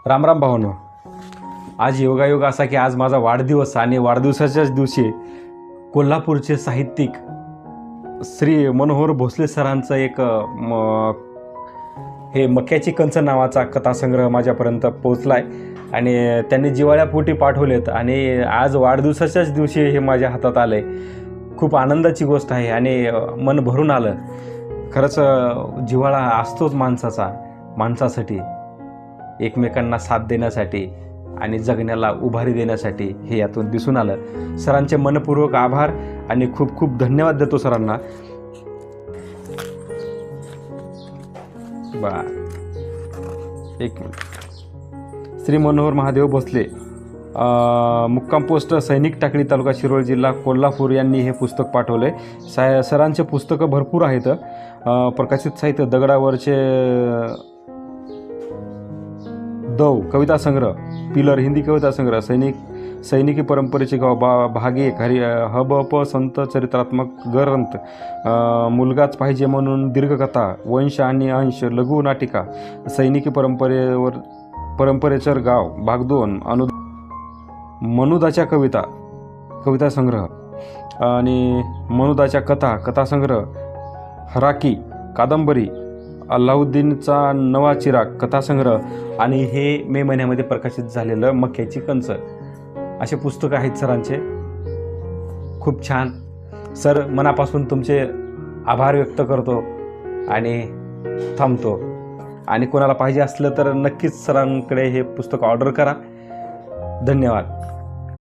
राम राम भावांनो. आज योगायोग असा की आज माझा वाढदिवस आणि वाढदिवसाच्याच दिवशी कोल्हापूरचे साहित्यिक श्री मनोहर भोसले सरांचं एक हे मक्याची कंच नावाचा कथासंग्रह माझ्यापर्यंत पोचला आहे आणि त्यांनी जिव्हाळ्यापोटी पाठवलेत आणि आज वाढदिवसाच्याच दिवशी हे माझ्या हातात आलं आहे. खूप आनंदाची गोष्ट आहे आणि मन भरून आलं. खरंच जिव्हाळा असतोच माणसासाठी, एकमेकांना साथ देण्यासाठी आणि जगण्याला उभारी देण्यासाठी हे यातून दिसून आलं. सरांचे मनपूर्वक आभार आणि खूप खूप धन्यवाद देतो सरांना. एक मिनिट. श्री मनोहर महादेव भोसले, मुक्काम पोस्ट सैनिक टाकळी, तालुका शिरोळ, जिल्हा कोल्हापूर यांनी हे पुस्तक पाठवले. सरांचे पुस्तकं भरपूर आहेत. प्रकाशित साहित्य दगडावरचे दव कविता संग्रह, पिलर हिंदी कविता संग्रह, सैनिकी परंपरेचे गाव, भाग 1 हबप संत चरित्रात्मक ग्रंथ, मुलगाच पाहिजे म्हणून दीर्घकथा, वंश आणि अंश लघु नाटिका, सैनिकी परंपरेचर गाव, भाग 2 मनुदाच्या कविता संग्रह आणि मनुदाच्या कथा संग्रह, हराकी कादंबरी, अल्लाउद्दीनचा नवा चिराग कथासंग्रह आणि हे मे महिन्यामध्ये प्रकाशित झालेलं मक्याची कंच, असे पुस्तकं आहेत सरांचे. खूप छान. सर, मनापासून तुमचे आभार व्यक्त करतो आणि थांबतो. आणि कोणाला पाहिजे असलं तर नक्कीच सरांकडे हे पुस्तक ऑर्डर करा. धन्यवाद.